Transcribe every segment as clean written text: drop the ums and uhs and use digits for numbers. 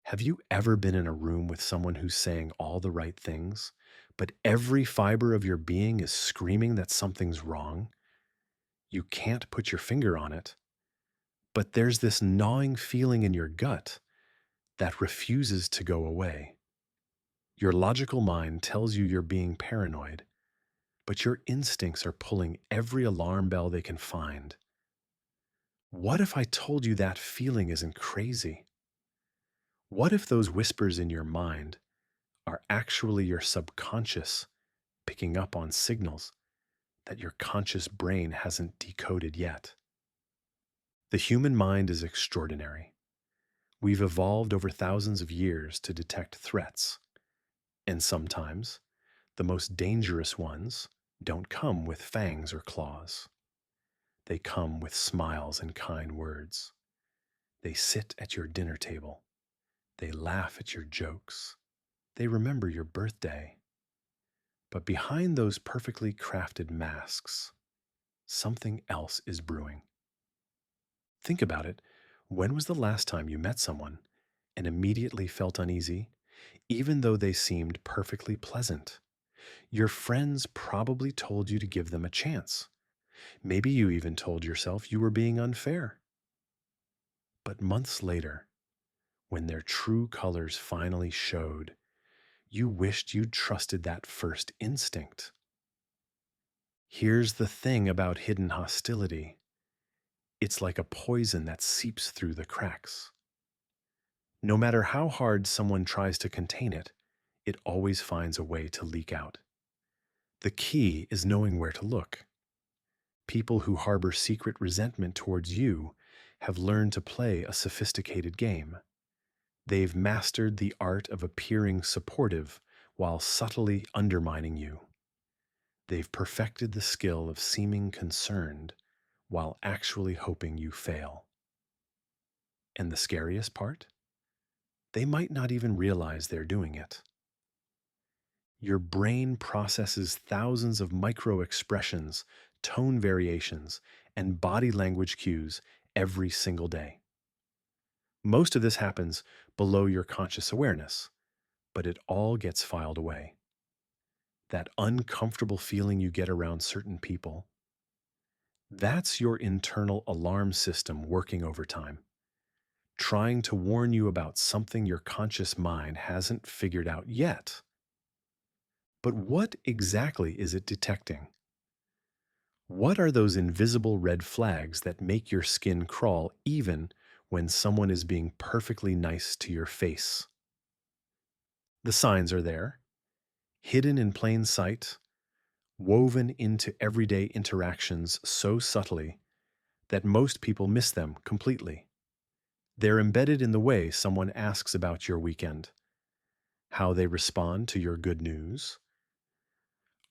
Have you ever been in a room with someone who's saying all the right things, but every fiber of your being is screaming that something's wrong? You can't put your finger on it, but there's this gnawing feeling in your gut that refuses to go away. Your logical mind tells you you're being paranoid, but your instincts are pulling every alarm bell they can find. What if I told you that feeling isn't crazy? What if those whispers in your mind are actually your subconscious picking up on signals that your conscious brain hasn't decoded yet? The human mind is extraordinary. We've evolved over thousands of years to detect threats, and sometimes the most dangerous ones don't come with fangs or claws. They come with smiles and kind words. They sit at your dinner table. They laugh at your jokes. They remember your birthday. But behind those perfectly crafted masks, something else is brewing. Think about it. When was the last time you met someone and immediately felt uneasy, even though they seemed perfectly pleasant? Your friends probably told you to give them a chance. Maybe you even told yourself you were being unfair. But months later, when their true colors finally showed, you wished you'd trusted that first instinct. Here's the thing about hidden hostility: it's like a poison that seeps through the cracks. No matter how hard someone tries to contain it, it always finds a way to leak out. The key is knowing where to look. People who harbor secret resentment towards you have learned to play a sophisticated game. They've mastered the art of appearing supportive while subtly undermining you. They've perfected the skill of seeming concerned while actually hoping you fail. And the scariest part? They might not even realize they're doing it. Your brain processes thousands of micro expressions, tone variations, and body language cues every single day. Most of this happens below your conscious awareness, but it all gets filed away. That uncomfortable feeling you get around certain people, that's your internal alarm system working overtime, trying to warn you about something your conscious mind hasn't figured out yet. But what exactly is it detecting? What are those invisible red flags that make your skin crawl even when someone is being perfectly nice to your face? The signs are there, hidden in plain sight, woven into everyday interactions so subtly that most people miss them completely. They're embedded in the way someone asks about your weekend, how they respond to your good news,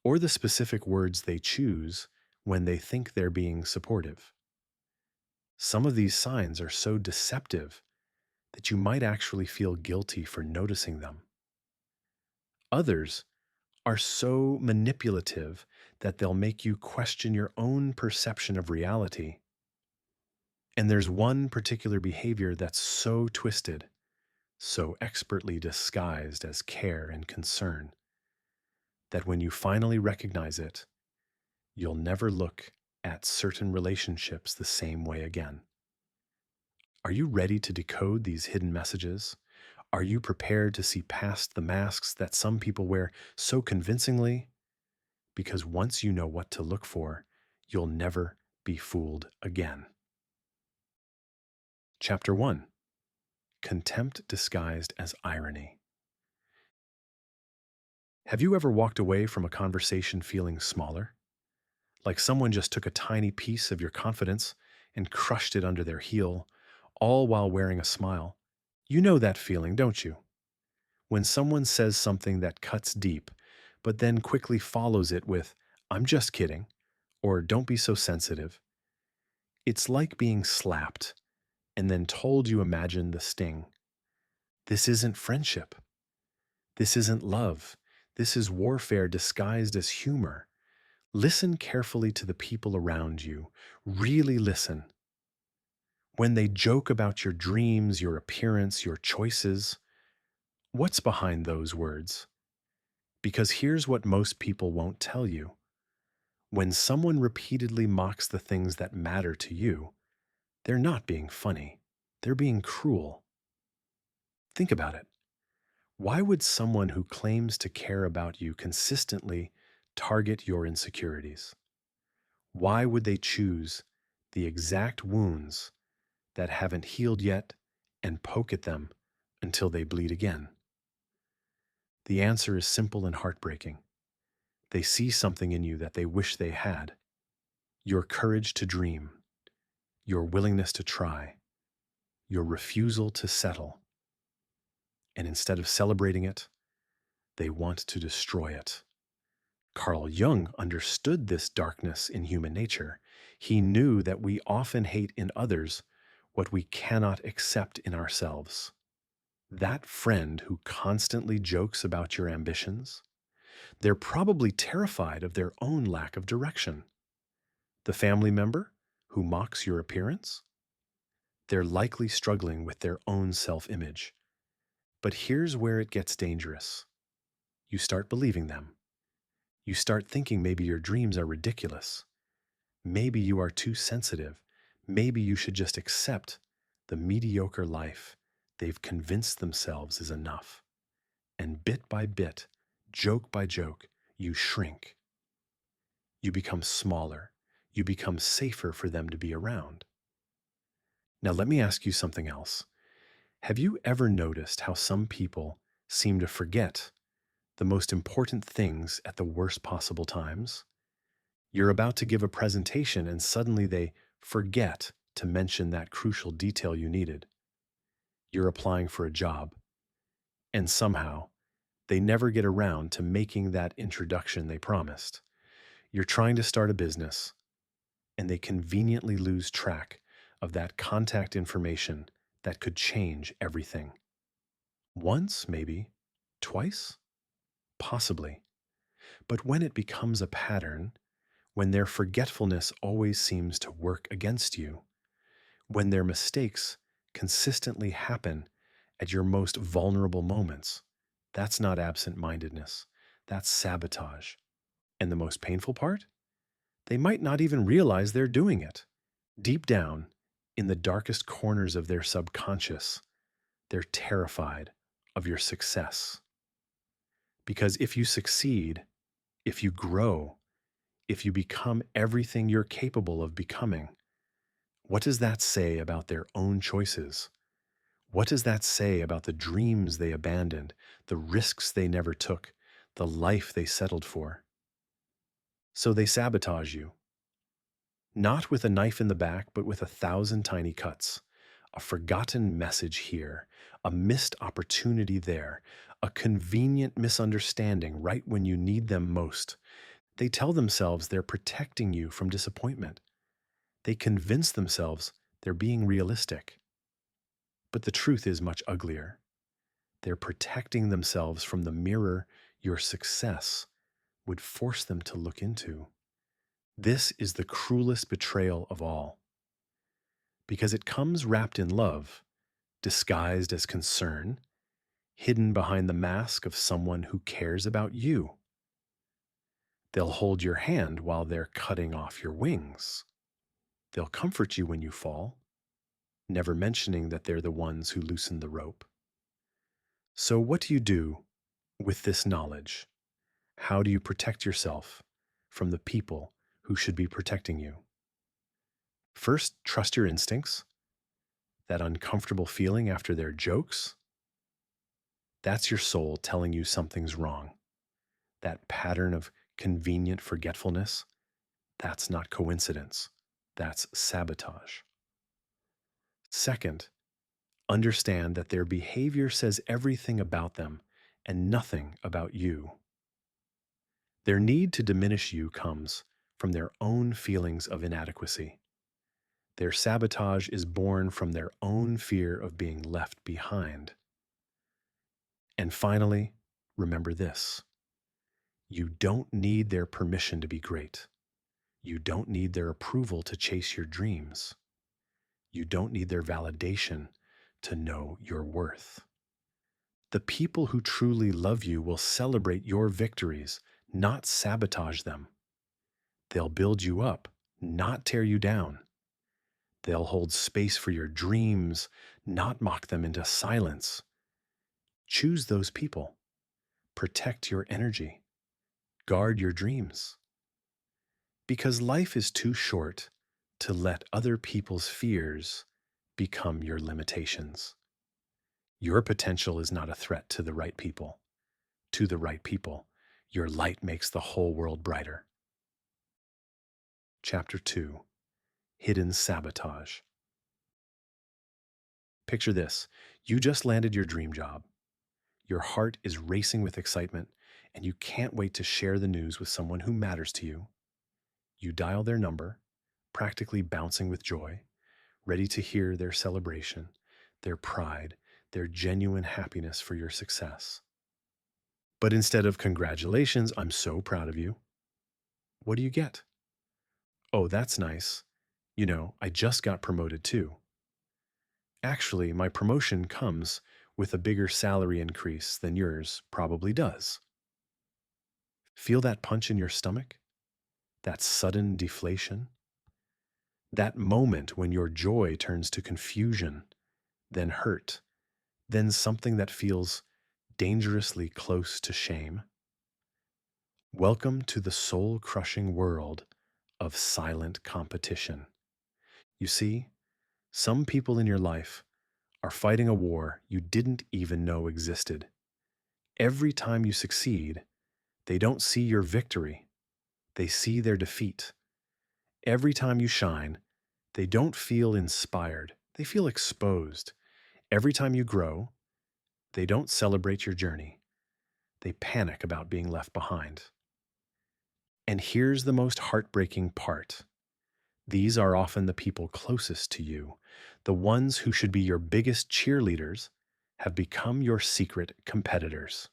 or the specific words they choose when they think they're being supportive. Some of these signs are so deceptive that you might actually feel guilty for noticing them. Others are so manipulative that they'll make you question your own perception of reality. And there's one particular behavior that's so twisted, so expertly disguised as care and concern, that when you finally recognize it, you'll never look at certain relationships the same way again. Are you ready to decode these hidden messages? Are you prepared to see past the masks that some people wear so convincingly? Because once you know what to look for, you'll never be fooled again. Chapter 1: Contempt Disguised as Irony. Have you ever walked away from a conversation feeling smaller? Like someone just took a tiny piece of your confidence and crushed it under their heel, all while wearing a smile? You know that feeling, don't you? When someone says something that cuts deep, but then quickly follows it with, "I'm just kidding," or "Don't be so sensitive." It's like being slapped and then told you imagine the sting. This isn't friendship. This isn't love. This is warfare disguised as humor. Listen carefully to the people around you. Really listen. When they joke about your dreams, your appearance, your choices, What's behind those words? Because here's what most people won't tell you. When someone repeatedly mocks the things that matter to you, they're not being funny. They're being cruel. Think about it. Why would someone who claims to care about you consistently target your insecurities? Why would they choose the exact wounds that haven't healed yet and poke at them until they bleed again? The answer is simple and heartbreaking. They see something in you that they wish they had: your courage to dream, your willingness to try, your refusal to settle. And instead of celebrating it, they want to destroy it. Carl Jung understood this darkness in human nature. He knew that we often hate in others what we cannot accept in ourselves. That friend who constantly jokes about your ambitions, they're probably terrified of their own lack of direction. The family member who mocks your appearance, they're likely struggling with their own self-image. But here's where it gets dangerous. You start believing them. You start thinking maybe your dreams are ridiculous. Maybe you are too sensitive. Maybe you should just accept the mediocre life they've convinced themselves is enough. And bit by bit, joke by joke, you shrink. You become smaller. You become safer for them to be around. Now, let me ask you something else. Have you ever noticed how some people seem to forget the most important things at the worst possible times? You're about to give a presentation and suddenly they forget to mention that crucial detail you needed. You're applying for a job, and somehow they never get around to making that introduction they promised. You're trying to start a business, and they conveniently lose track of that contact information that could change everything. Once, maybe. Twice? Possibly. But when it becomes a pattern, when their forgetfulness always seems to work against you, when their mistakes consistently happen at your most vulnerable moments, that's not absent-mindedness. That's sabotage. And the most painful part? They might not even realize they're doing it. Deep down, in the darkest corners of their subconscious, they're terrified of your success. Because if you succeed, if you grow, if you become everything you're capable of becoming, what does that say about their own choices? What does that say about the dreams they abandoned, the risks they never took, the life they settled for? So they sabotage you, not with a knife in the back, but with 1,000 tiny cuts. A forgotten message here, a missed opportunity there, a convenient misunderstanding right when you need them most. They tell themselves they're protecting you from disappointment. They convince themselves they're being realistic. But the truth is much uglier. They're protecting themselves from the mirror your success would force them to look into. This is the cruelest betrayal of all, because it comes wrapped in love, disguised as concern, hidden behind the mask of someone who cares about you. They'll hold your hand while they're cutting off your wings. They'll comfort you when you fall, never mentioning that they're the ones who loosened the rope. So what do you do with this knowledge? How do you protect yourself from the people who should be protecting you? First, trust your instincts. That uncomfortable feeling after their jokes, that's your soul telling you something's wrong. That pattern of convenient forgetfulness, that's not coincidence. That's sabotage. Second, understand that their behavior says everything about them and nothing about you. Their need to diminish you comes from their own feelings of inadequacy. Their sabotage is born from their own fear of being left behind. And finally, remember this: you don't need their permission to be great. You don't need their approval to chase your dreams. You don't need their validation to know your worth. The people who truly love you will celebrate your victories, not sabotage them. They'll build you up, not tear you down. They'll hold space for your dreams, not mock them into silence. Choose those people. Protect your energy. Guard your dreams. Because life is too short to let other people's fears become your limitations. Your potential is not a threat to the right people. To the right people, your light makes the whole world brighter. Chapter 2: Hidden Sabotage. Picture this: you just landed your dream job. Your heart is racing with excitement, and you can't wait to share the news with someone who matters to you. You dial their number, practically bouncing with joy, ready to hear their celebration, their pride, their genuine happiness for your success. But instead of "Congratulations, I'm so proud of you," what do you get? "Oh, that's nice. I just got promoted too." Actually, my promotion comes with a bigger salary increase than yours probably does. Feel that punch in your stomach? That sudden deflation? That moment when your joy turns to confusion, then hurt, then something that feels dangerously close to shame? Welcome to the soul crushing world of silent competition. You see, some people in your life are fighting a war you didn't even know existed. Every time you succeed, they don't see your victory, they see their defeat. Every time you shine, they don't feel inspired, they feel exposed. Every time you grow, they don't celebrate your journey, they panic about being left behind. And here's the most heartbreaking part: these are often the people closest to you. The ones who should be your biggest cheerleaders have become your secret competitors.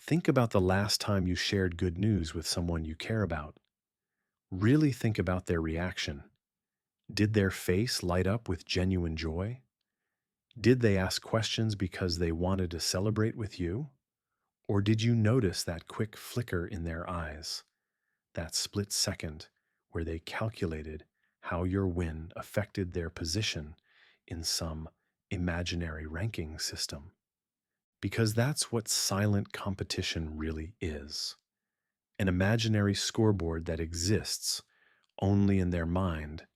Think about the last time you shared good news with someone you care about. Really think about their reaction. Did their face light up with genuine joy? Did they ask questions because they wanted to celebrate with you? Or did you notice that quick flicker in their eyes, that split second where they calculated how your win affected their position in some imaginary ranking system? Because that's what silent competition really is: an imaginary scoreboard that exists only in their mind,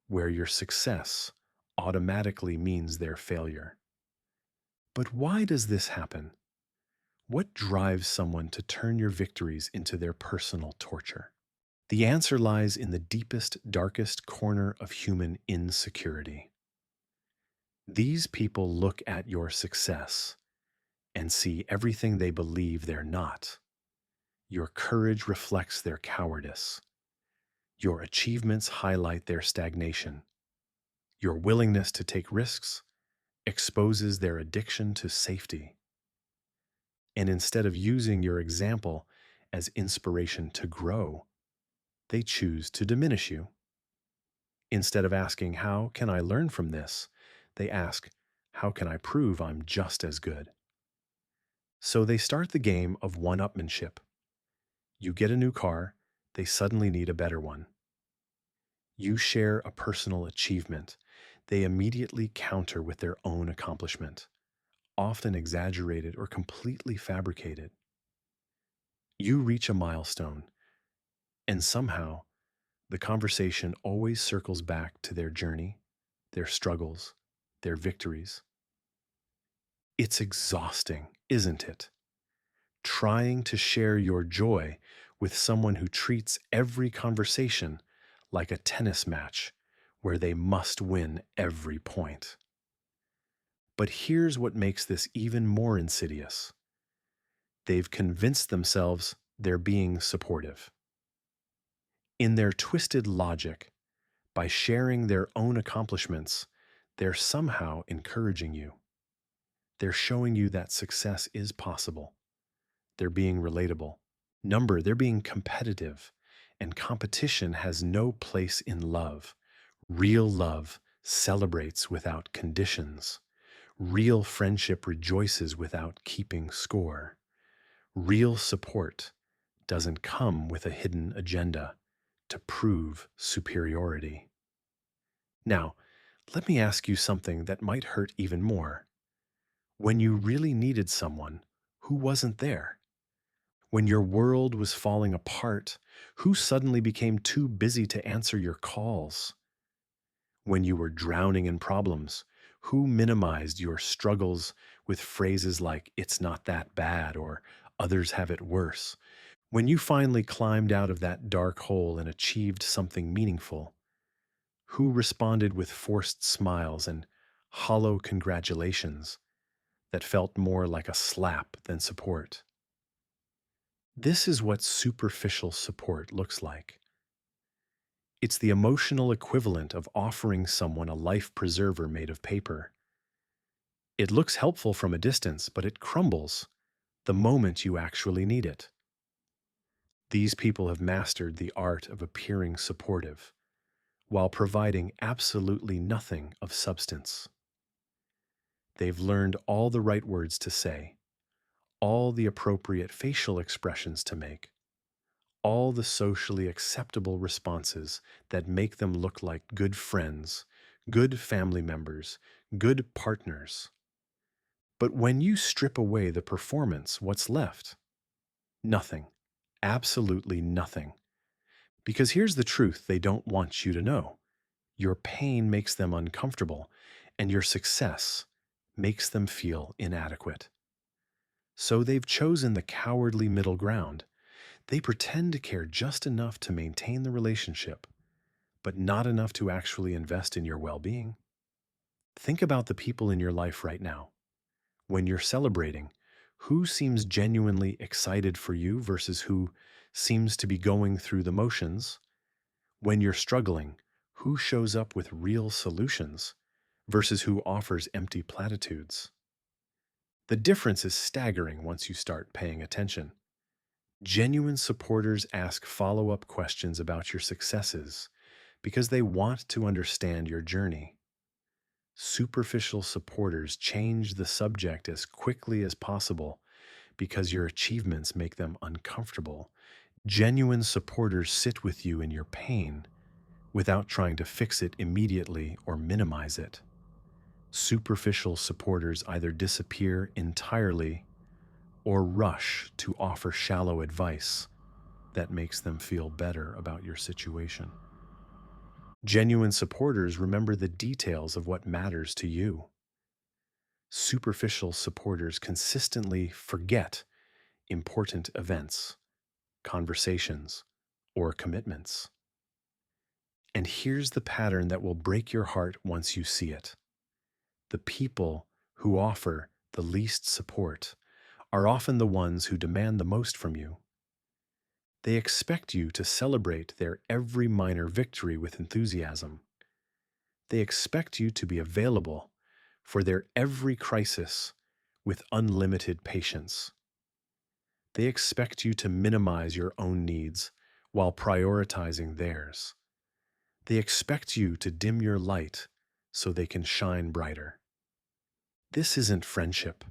where your success automatically means their failure. But why does this happen? What drives someone to turn your victories into their personal torture? The answer lies in the deepest, darkest corner of human insecurity. These people look at your success and see everything they believe they're not. Your courage reflects their cowardice. Your achievements highlight their stagnation. Your willingness to take risks exposes their addiction to safety. And instead of using your example as inspiration to grow, they choose to diminish you. Instead of asking, "How can I learn from this?" they ask, "How can I prove I'm just as good?" So they start the game of one-upmanship. You get a new car, they suddenly need a better one. You share a personal achievement, they immediately counter with their own accomplishment, often exaggerated or completely fabricated. You reach a milestone, and somehow the conversation always circles back to their journey, their struggles, their victories. It's exhausting, isn't it? Trying to share your joy with someone who treats every conversation like a tennis match where they must win every point. But here's what makes this even more insidious: they've convinced themselves they're being supportive. In their twisted logic, by sharing their own accomplishments, they're somehow encouraging you. They're showing you that success is possible. They're being relatable. They're being competitive. And competition has no place in love. Real love celebrates without conditions. Real friendship rejoices without keeping score. Real support doesn't come with a hidden agenda to prove superiority. Now, let me ask you something that might hurt even more. When you really needed someone, who wasn't there? When your world was falling apart, who suddenly became too busy to answer your calls? When you were drowning in problems, who minimized your struggles with phrases like, "it's not that bad," or "others have it worse"? When you finally climbed out of that dark hole and achieved something meaningful, who responded with forced smiles and hollow congratulations that felt more like a slap than support? This is what superficial support looks like. It's the emotional equivalent of offering someone a life preserver made of paper. It looks helpful from a distance, but it crumbles the moment you actually need it. These people have mastered the art of appearing supportive while providing absolutely nothing of substance. They've learned all the right words to say, all the appropriate facial expressions to make, all the socially acceptable responses that make them look like good friends, good family members, good partners. But when you strip away the performance, what's left? Nothing. Absolutely nothing. Because here's the truth they don't want you to know. Your pain makes them uncomfortable, and your success makes them feel inadequate. So they've chosen the cowardly middle ground. They pretend to care just enough to maintain the relationship, but not enough to actually invest in your well being. Think about the people in your life right now. When you're celebrating, who seems genuinely excited for you versus who seems to be going through the motions? When you're struggling, who shows up with real solutions versus who offers empty platitudes? The difference is staggering once you start paying attention. Genuine supporters ask follow up questions about your successes because they want to understand your journey. Superficial supporters change the subject as quickly as possible because your achievements make them uncomfortable. Genuine supporters sit with you in your pain without trying to fix it immediately or minimize it. Superficial supporters either disappear entirely or rush to offer shallow advice that makes them feel better about your situation. Genuine supporters remember the details of what matters to you. Superficial supporters consistently forget important events, conversations, or commitments. And here's the pattern that will break your heart once you see it. The people who offer the least support are often the ones who demand the most from you. They expect you to celebrate their every minor victory with enthusiasm. They expect you to be available for their every crisis with unlimited patience. They expect you to minimize your own needs while prioritizing theirs. They expect you to dim your light so they can shine brighter. This isn't friendship.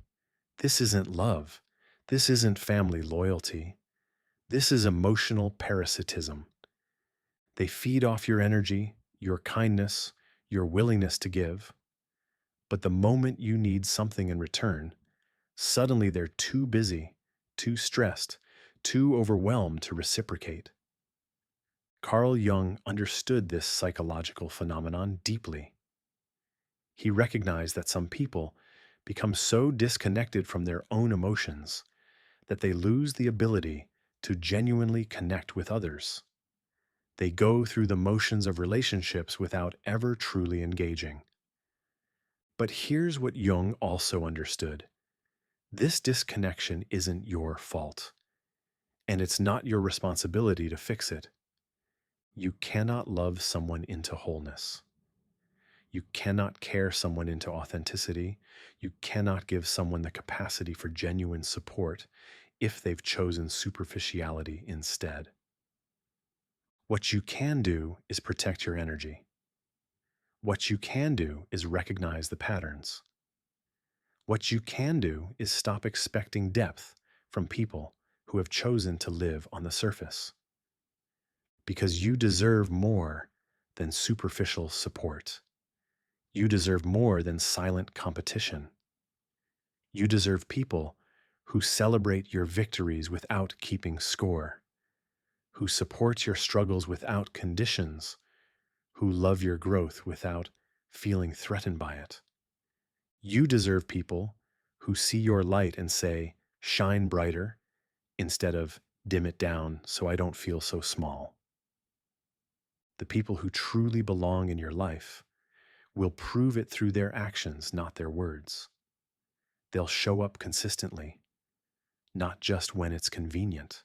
This isn't love. This isn't family loyalty. This is emotional parasitism. They feed off your energy, your kindness, your willingness to give. But the moment you need something in return, suddenly they're too busy, too stressed, too overwhelmed to reciprocate. Carl Jung understood this psychological phenomenon deeply. He recognized that some people become so disconnected from their own emotions that they lose the ability to genuinely connect with others. They go through the motions of relationships without ever truly engaging. But here's what Jung also understood. This disconnection isn't your fault, and it's not your responsibility to fix it. You cannot love someone into wholeness. You cannot care someone into authenticity. You cannot give someone the capacity for genuine support if they've chosen superficiality instead. What you can do is protect your energy. What you can do is recognize the patterns. What you can do is stop expecting depth from people who have chosen to live on the surface, because you deserve more than superficial support. You deserve more than silent competition. You deserve people who celebrate your victories without keeping score, who support your struggles without conditions, who love your growth without feeling threatened by it. You deserve people who see your light and say, shine brighter, instead of dim it down so I don't feel so small. The people who truly belong in your life will prove it through their actions, not their words. They'll show up consistently, not just when it's convenient.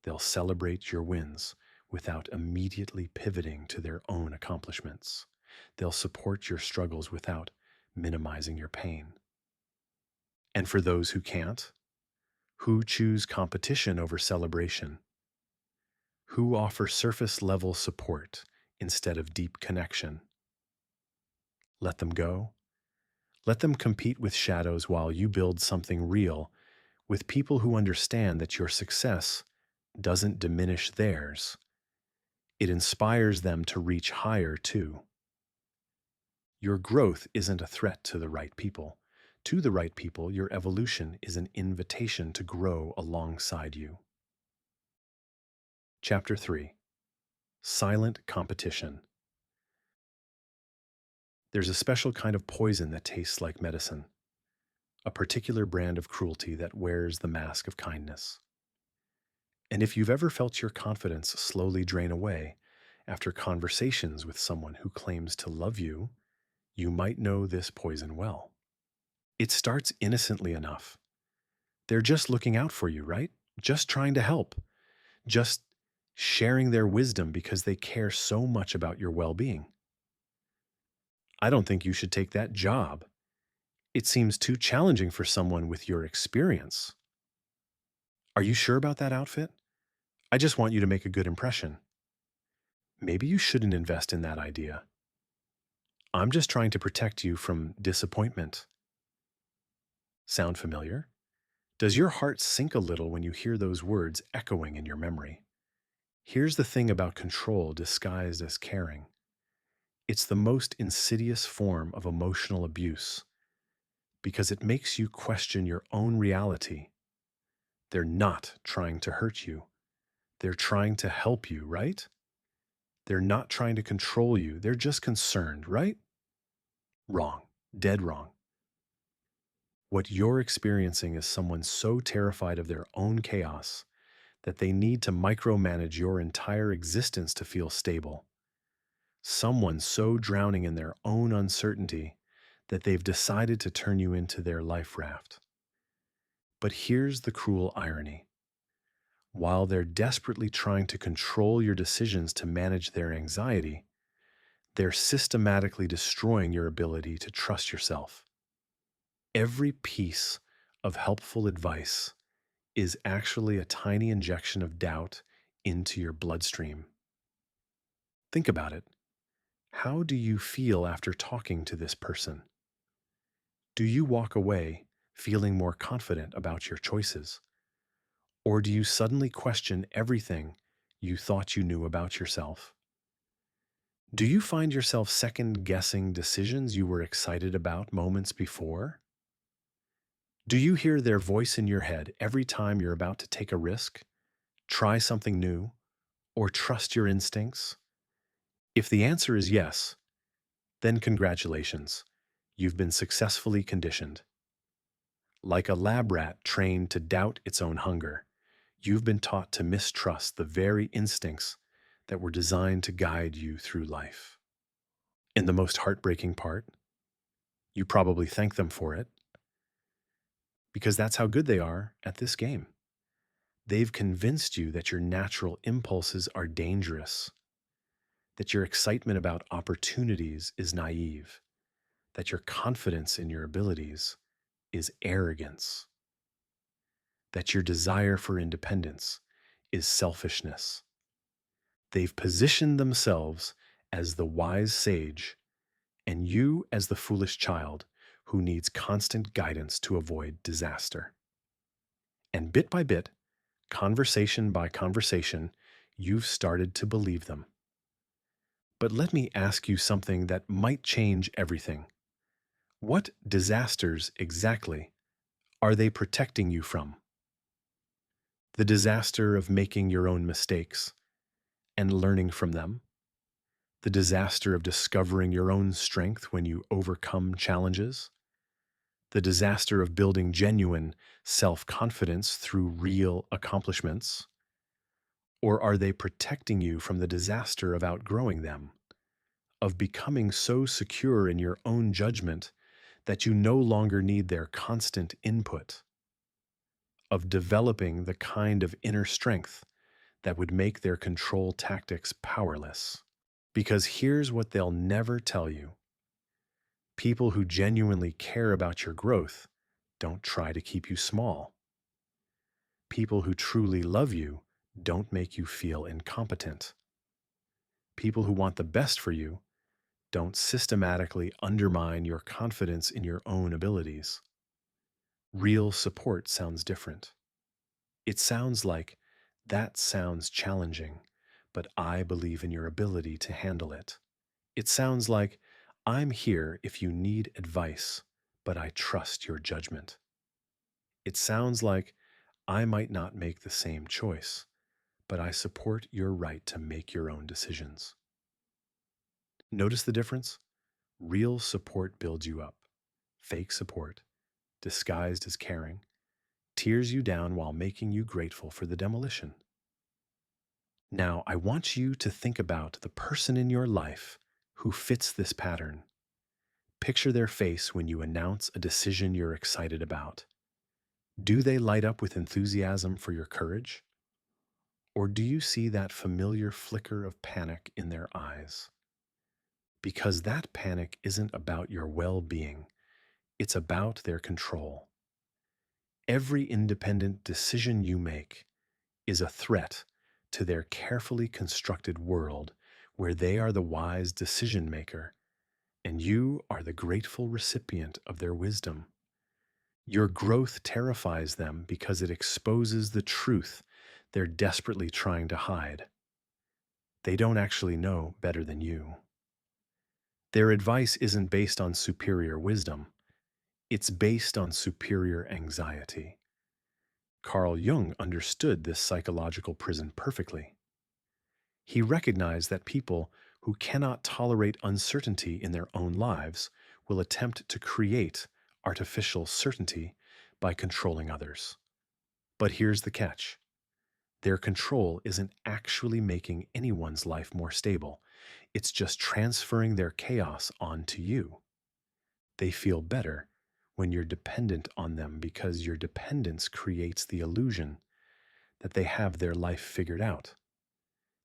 They'll celebrate your wins without immediately pivoting to their own accomplishments. They'll support your struggles without minimizing your pain. And for those who can't, who choose competition over celebration, who offer surface level support instead of deep connection, let them go. Let them compete with shadows while you build something real with people who understand that your success doesn't diminish theirs. It inspires them to reach higher too. Your growth isn't a threat to the right people. To the right people, your evolution is an invitation to grow alongside you. Chapter 3: Silent Competition. There's a special kind of poison that tastes like medicine, a particular brand of cruelty that wears the mask of kindness. And if you've ever felt your confidence slowly drain away after conversations with someone who claims to love you, you might know this poison well. It starts innocently enough. They're just looking out for you, right? Just trying to help. Just sharing their wisdom because they care so much about your well being. I don't think you should take that job. It seems too challenging for someone with your experience. Are you sure about that outfit? I just want you to make a good impression. Maybe you shouldn't invest in that idea. I'm just trying to protect you from disappointment. Sound familiar? Does your heart sink a little when you hear those words echoing in your memory? Here's the thing about control disguised as caring: it's the most insidious form of emotional abuse because it makes you question your own reality. They're not trying to hurt you, they're trying to help you, right? They're not trying to control you, they're just concerned, right? Wrong. Dead wrong. What you're experiencing is someone so terrified of their own chaos that they need to micromanage your entire existence to feel stable. Someone so drowning in their own uncertainty that they've decided to turn you into their life raft. But here's the cruel irony. While they're desperately trying to control your decisions to manage their anxiety, they're systematically destroying your ability to trust yourself. Every piece of helpful advice is actually a tiny injection of doubt into your bloodstream. Think about it. How do you feel after talking to this person? Do you walk away feeling more confident about your choices? Or do you suddenly question everything you thought you knew about yourself? Do you find yourself second guessing decisions you were excited about moments before? Do you hear their voice in your head every time you're about to take a risk, try something new, or trust your instincts? If the answer is yes, then congratulations, you've been successfully conditioned. Like a lab rat trained to doubt its own hunger, you've been taught to mistrust the very instincts that were designed to guide you through life. And the most heartbreaking part, you probably thank them for it, because that's how good they are at this game. They've convinced you that your natural impulses are dangerous, that your excitement about opportunities is naive, that your confidence in your abilities is arrogance, that your desire for independence is selfishness. They've positioned themselves as the wise sage and you as the foolish child who needs constant guidance to avoid disaster. And bit by bit, conversation by conversation, you've started to believe them. But let me ask you something that might change everything. What disasters exactly are they protecting you from? The disaster of making your own mistakes and learning from them? The disaster of discovering your own strength when you overcome challenges? The disaster of building genuine self confidence through real accomplishments? Or are they protecting you from the disaster of outgrowing them, of becoming so secure in your own judgment that you no longer need their constant input, of developing the kind of inner strength that would make their control tactics powerless? Because here's what they'll never tell you: people who genuinely care about your growth don't try to keep you small. People who truly love you don't make you feel incompetent. People who want the best for you don't systematically undermine your confidence in your own abilities. Real support sounds different. It sounds like, "That sounds challenging, but I believe in your ability to handle it." It sounds like, "I'm here if you need advice, but I trust your judgment." It sounds like, "I might not make the same choice, but I support your right to make your own decisions." Notice the difference? Real support builds you up. Fake support, disguised as caring, tears you down while making you grateful for the demolition. Now, I want you to think about the person in your life who fits this pattern. Picture their face when you announce a decision you're excited about. Do they light up with enthusiasm for your courage? Or do you see that familiar flicker of panic in their eyes? Because that panic isn't about your well being, it's about their control. Every independent decision you make is a threat to their carefully constructed world where they are the wise decision maker and you are the grateful recipient of their wisdom. Your growth terrifies them because it exposes the truth they're desperately trying to hide. They don't actually know better than you. Their advice isn't based on superior wisdom, it's based on superior anxiety. Carl Jung understood this psychological prison perfectly. He recognized that people who cannot tolerate uncertainty in their own lives will attempt to create artificial certainty by controlling others. But here's the catch: their control isn't actually making anyone's life more stable, it's just transferring their chaos onto you. They feel better when you're dependent on them because your dependence creates the illusion that they have their life figured out.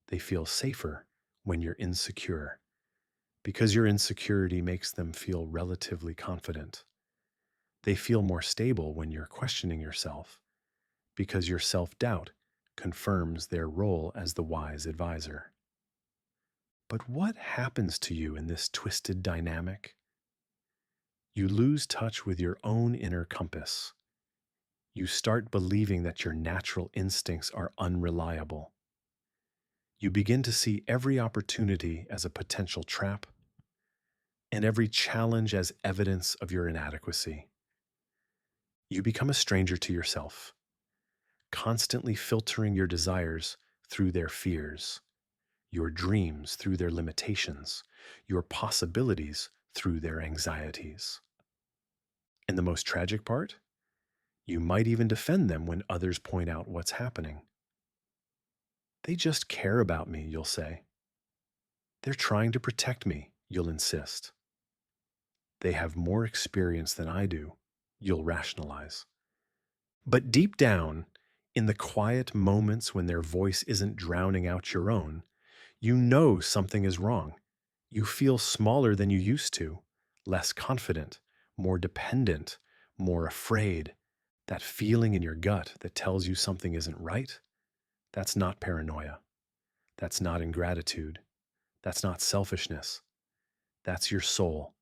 They feel safer when you're insecure because your insecurity makes them feel relatively confident. They feel more stable when you're questioning yourself because your self doubt confirms their role as the wise advisor. But what happens to you in this twisted dynamic? You lose touch with your own inner compass. You start believing that your natural instincts are unreliable. You begin to see every opportunity as a potential trap and every challenge as evidence of your inadequacy. You become a stranger to yourself, constantly filtering your desires through their fears, your dreams through their limitations, your possibilities through their anxieties. And the most tragic part? You might even defend them when others point out what's happening. "They just care about me," you'll say. "They're trying to protect me," you'll insist. "They have more experience than I do," you'll rationalize. But deep down, in the quiet moments when their voice isn't drowning out your own, you know something is wrong. You feel smaller than you used to, less confident, more dependent, more afraid. That feeling in your gut that tells you something isn't right, that's not paranoia. That's not ingratitude. That's not selfishness. That's your soul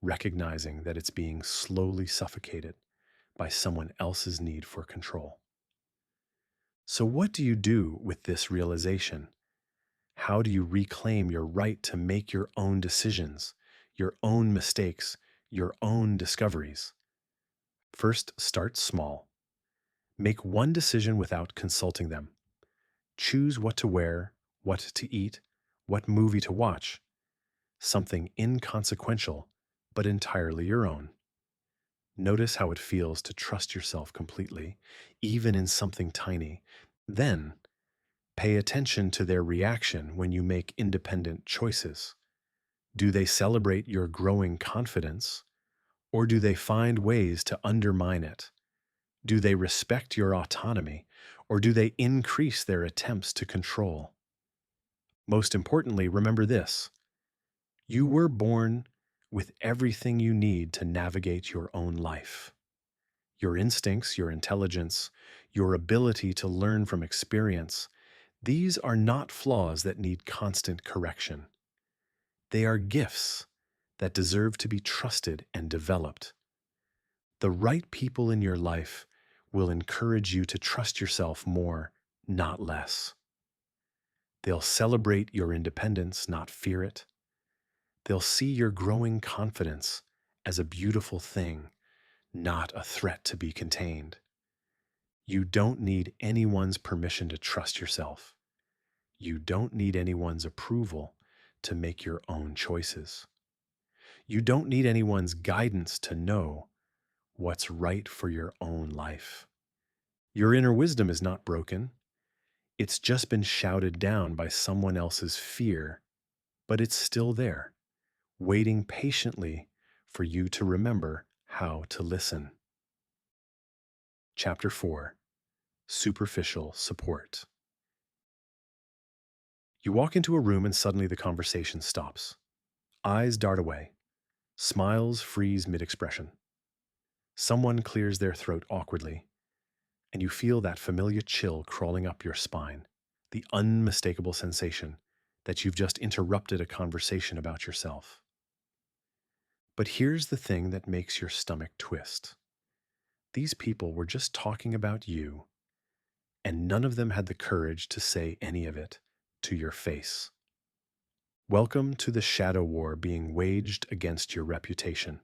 recognizing that it's being slowly suffocated by someone else's need for control. So, what do you do with this realization? How do you reclaim your right to make your own decisions, your own mistakes, your own discoveries? First, start small. Make one decision without consulting them. Choose what to wear, what to eat, what movie to watch, something inconsequential but entirely your own. Notice how it feels to trust yourself completely, even in something tiny. Then, pay attention to their reaction when you make independent choices. Do they celebrate your growing confidence, or do they find ways to undermine it? Do they respect your autonomy, or do they increase their attempts to control? Most importantly, remember this: you were born with everything you need to navigate your own life. Your instincts, your intelligence, your ability to learn from experience, these are not flaws that need constant correction. They are gifts that deserve to be trusted and developed. The right people in your life will encourage you to trust yourself more, not less. They'll celebrate your independence, not fear it. They'll see your growing confidence as a beautiful thing, not a threat to be contained. You don't need anyone's permission to trust yourself. You don't need anyone's approval to make your own choices. You don't need anyone's guidance to know what's right for your own life. Your inner wisdom is not broken. It's just been shouted down by someone else's fear, but it's still there, waiting patiently for you to remember how to listen. Chapter 4: Superficial Support. You walk into a room and suddenly the conversation stops. Eyes dart away. Smiles freeze mid-expression. Someone clears their throat awkwardly, and you feel that familiar chill crawling up your spine, the unmistakable sensation that you've just interrupted a conversation about yourself. But here's the thing that makes your stomach twist. These people were just talking about you, and none of them had the courage to say any of it to your face. Welcome to the shadow war being waged against your reputation.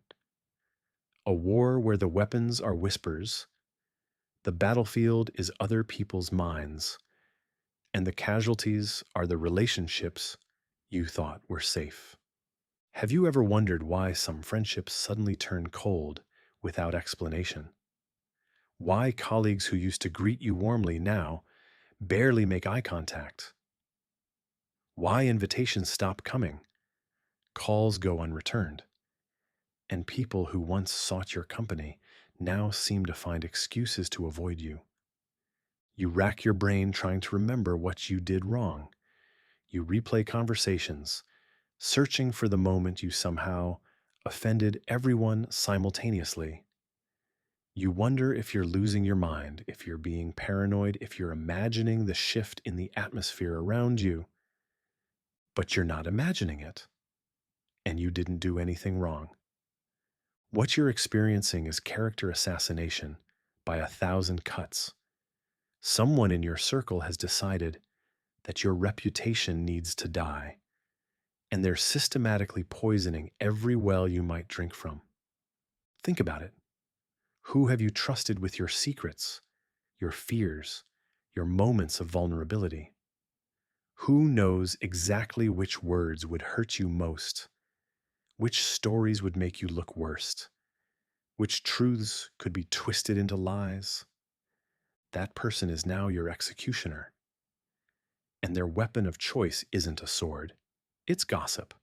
A war where the weapons are whispers, the battlefield is other people's minds, and the casualties are the relationships you thought were safe. Have you ever wondered why some friendships suddenly turn cold without explanation? Why colleagues who used to greet you warmly now barely make eye contact? Why invitations stop coming, calls go unreturned, and people who once sought your company now seem to find excuses to avoid you? You rack your brain trying to remember what you did wrong. You replay conversations, searching for the moment you somehow offended everyone simultaneously. You wonder if you're losing your mind, if you're being paranoid, if you're imagining the shift in the atmosphere around you. But you're not imagining it, and you didn't do anything wrong. What you're experiencing is character assassination by 1,000 cuts. Someone in your circle has decided that your reputation needs to die, and they're systematically poisoning every well you might drink from. Think about it. Who have you trusted with your secrets, your fears, your moments of vulnerability? Who knows exactly which words would hurt you most? Which stories would make you look worst? Which truths could be twisted into lies? That person is now your executioner, and their weapon of choice isn't a sword, it's gossip.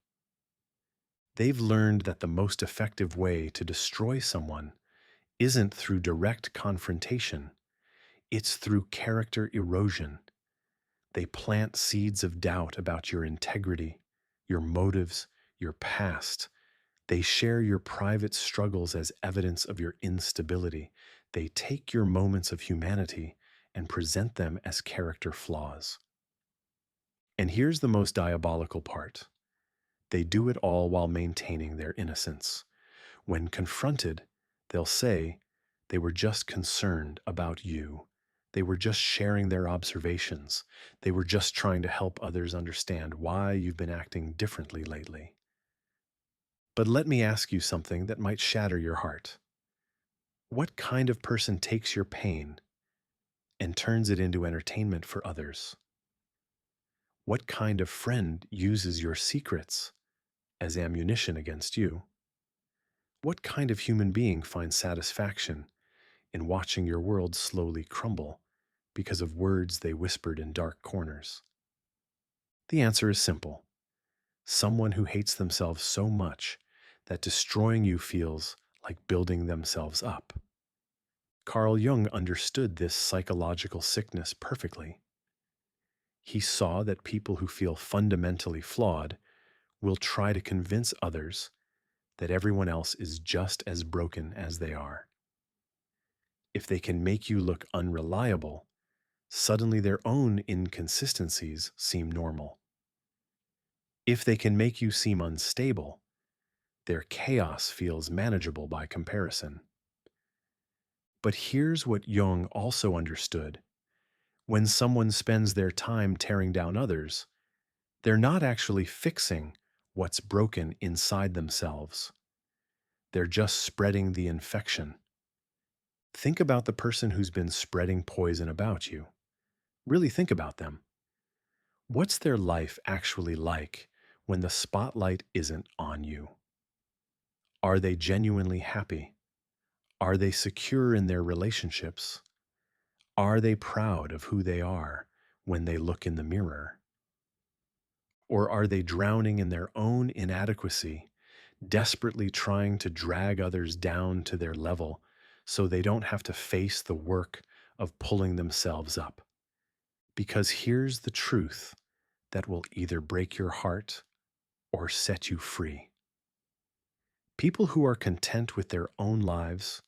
They've learned that the most effective way to destroy someone isn't through direct confrontation, it's through character erosion. They plant seeds of doubt about your integrity, your motives, your past. They share your private struggles as evidence of your instability. They take your moments of humanity and present them as character flaws. And here's the most diabolical part: they do it all while maintaining their innocence. When confronted, they'll say they were just concerned about you. They were just sharing their observations. They were just trying to help others understand why you've been acting differently lately. But let me ask you something that might shatter your heart. What kind of person takes your pain and turns it into entertainment for others? What kind of friend uses your secrets as ammunition against you? What kind of human being finds satisfaction in watching your world slowly crumble because of words they whispered in dark corners? The answer is simple: someone who hates themselves so much that destroying you feels like building themselves up. Carl Jung understood this psychological sickness perfectly. He saw that people who feel fundamentally flawed will try to convince others that everyone else is just as broken as they are. If they can make you look unreliable, suddenly their own inconsistencies seem normal. If they can make you seem unstable, their chaos feels manageable by comparison. But here's what Jung also understood: when someone spends their time tearing down others, they're not actually fixing what's broken inside themselves. They're just spreading the infection. Think about the person who's been spreading poison about you. Really think about them. What's their life actually like when the spotlight isn't on you? Are they genuinely happy? Are they secure in their relationships? Are they proud of who they are when they look in the mirror? Or are they drowning in their own inadequacy, desperately trying to drag others down to their level so they don't have to face the work of pulling themselves up? Because here's the truth that will either break your heart or set you free. People who are content with their own lives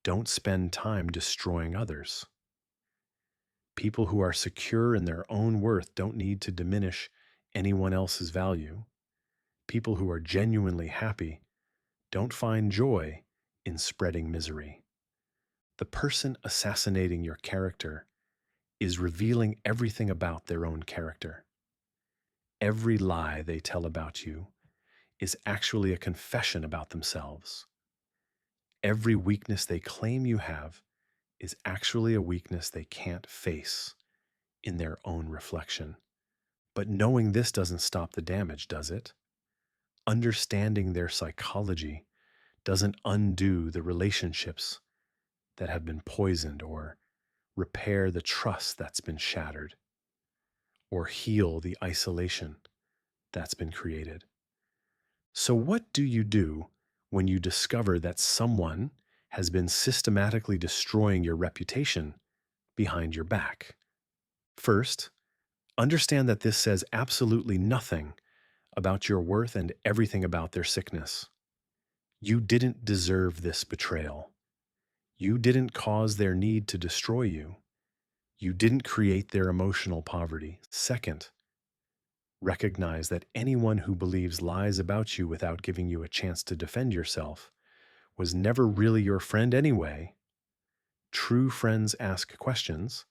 don't spend time destroying others. People who are secure in their own worth don't need to diminish anyone else's value. People who are genuinely happy don't find joy in spreading misery. The person assassinating your character is revealing everything about their own character. Every lie they tell about you is actually a confession about themselves. Every weakness they claim you have is actually a weakness they can't face in their own reflection. But knowing this doesn't stop the damage, does it? Understanding their psychology doesn't undo the relationships that have been poisoned, or repair the trust that's been shattered, or heal the isolation that's been created. So, what do you do when you discover that someone has been systematically destroying your reputation behind your back? First, understand that this says absolutely nothing about your worth and everything about their sickness. You didn't deserve this betrayal. You didn't cause their need to destroy you. You didn't create their emotional poverty. Second, recognize that anyone who believes lies about you without giving you a chance to defend yourself was never really your friend anyway. True friends ask questions.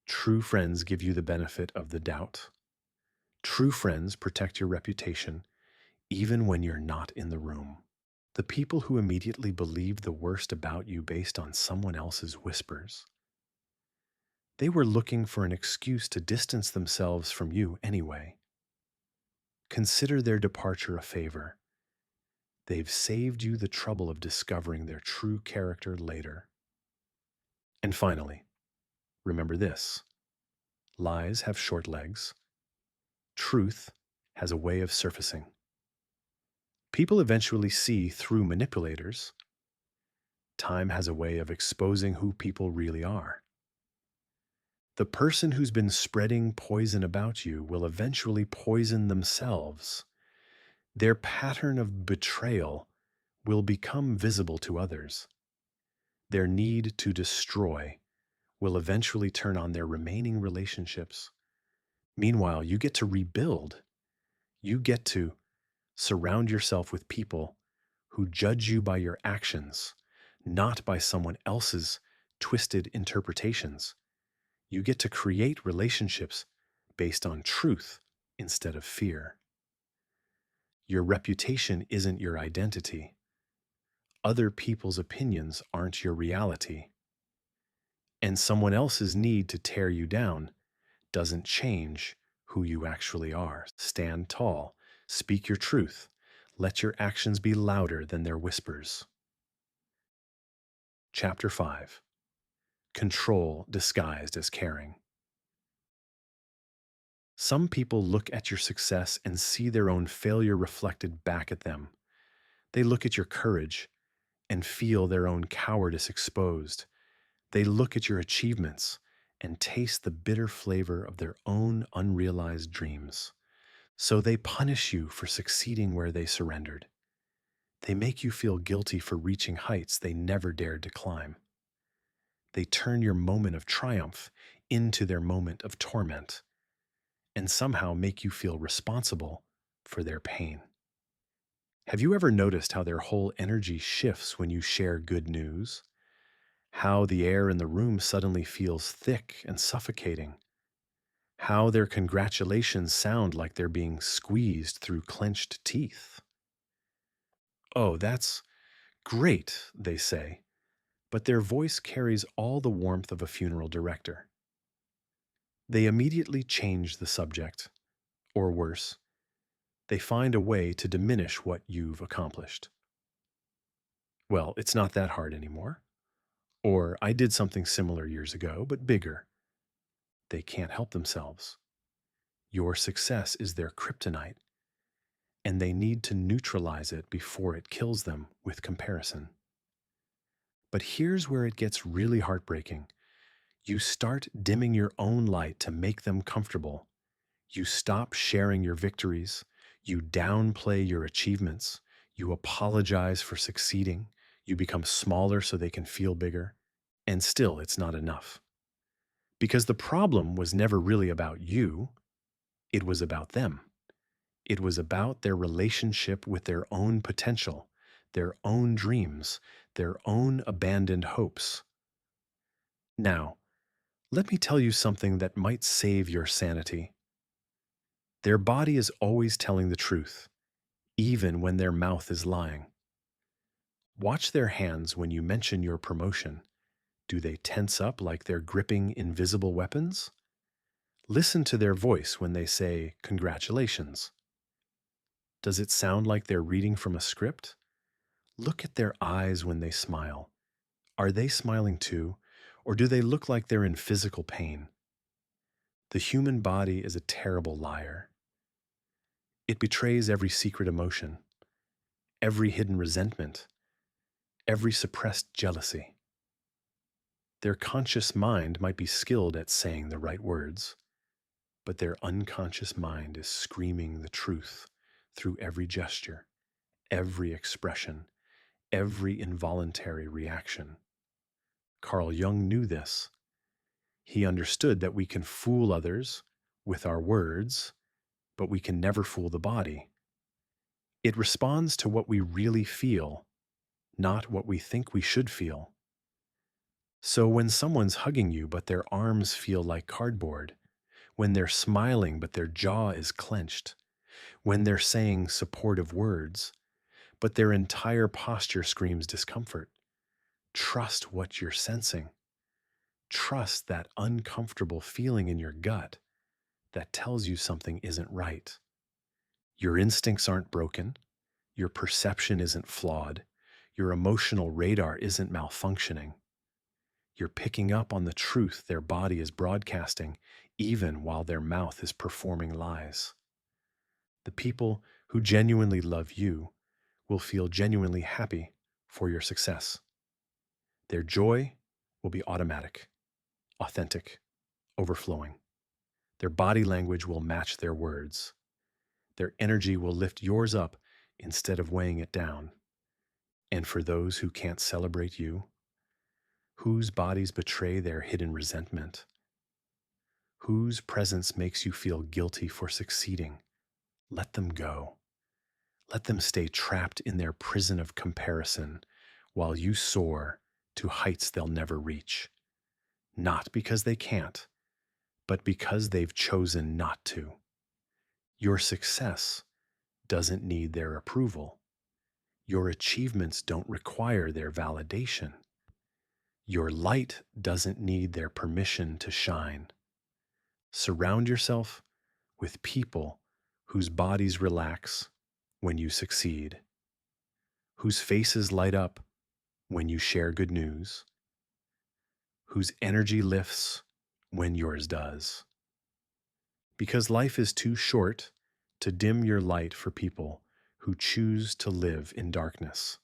True friends give you the benefit of the doubt. True friends protect your reputation even when you're not in the room. The people who immediately believe the worst about you based on someone else's whispers, they were looking for an excuse to distance themselves from you anyway. Consider their departure a favor. They've saved you the trouble of discovering their true character later. And finally, remember this: lies have short legs. Truth has a way of surfacing. People eventually see through manipulators. Time has a way of exposing who people really are. The person who's been spreading poison about you will eventually poison themselves. Their pattern of betrayal will become visible to others. Their need to destroy will eventually turn on their remaining relationships. Meanwhile, you get to rebuild. You get to surround yourself with people who judge you by your actions, not by someone else's twisted interpretations. You get to create relationships based on truth instead of fear. Your reputation isn't your identity. Other people's opinions aren't your reality. And someone else's need to tear you down doesn't change who you actually are. Stand tall, speak your truth, let your actions be louder than their whispers. Chapter 5. Control disguised as caring. Some people look at your success and see their own failure reflected back at them. They look at your courage and feel their own cowardice exposed. They look at your achievements and taste the bitter flavor of their own unrealized dreams. So they punish you for succeeding where they surrendered. They make you feel guilty for reaching heights they never dared to climb. They turn your moment of triumph into their moment of torment and somehow make you feel responsible for their pain. Have you ever noticed how their whole energy shifts when you share good news? How the air in the room suddenly feels thick and suffocating? How their congratulations sound like they're being squeezed through clenched teeth? Oh, that's great, they say, but their voice carries all the warmth of a funeral director. They immediately change the subject, or worse, they find a way to diminish what you've accomplished. Well, it's not that hard anymore. Or I did something similar years ago, but bigger. They can't help themselves. Your success is their kryptonite, and they need to neutralize it before it kills them with comparison. But here's where it gets really heartbreaking. You start dimming your own light to make them comfortable. You stop sharing your victories. You downplay your achievements. You apologize for succeeding. You become smaller so they can feel bigger. And still, it's not enough. Because the problem was never really about you, it was about them. It was about their relationship with their own potential, their own dreams, their own abandoned hopes. Now, let me tell you something that might save your sanity. Their body is always telling the truth, even when their mouth is lying. Watch their hands when you mention your promotion. Do they tense up like they're gripping invisible weapons? Listen to their voice when they say, "Congratulations." Does it sound like they're reading from a script? Look at their eyes when they smile. Are they smiling too, or do they look like they're in physical pain? The human body is a terrible liar. It betrays every secret emotion, every hidden resentment, every suppressed jealousy. Their conscious mind might be skilled at saying the right words, but their unconscious mind is screaming the truth through every gesture, every expression, every involuntary reaction. Carl Jung knew this. He understood that we can fool others with our words, but we can never fool the body. It responds to what we really feel, not what we think we should feel. So when someone's hugging you but their arms feel like cardboard, when they're smiling but their jaw is clenched, when they're saying supportive words, but their entire posture screams discomfort, trust what you're sensing. Trust that uncomfortable feeling in your gut that tells you something isn't right. Your instincts aren't broken. Your perception isn't flawed. Your emotional radar isn't malfunctioning. You're picking up on the truth their body is broadcasting, even while their mouth is performing lies. The people who genuinely love you will feel genuinely happy for your success. Their joy will be automatic, authentic, overflowing. Their body language will match their words. Their energy will lift yours up instead of weighing it down. And for those who can't celebrate you, whose bodies betray their hidden resentment, whose presence makes you feel guilty for succeeding, let them go. Let them stay trapped in their prison of comparison while you soar to heights they'll never reach. Not because they can't, but because they've chosen not to. Your success doesn't need their approval. Your achievements don't require their validation. Your light doesn't need their permission to shine. Surround yourself with people whose bodies relax when you succeed, whose faces light up when you share good news, whose energy lifts when yours does. Because life is too short to dim your light for people who choose to live in darkness.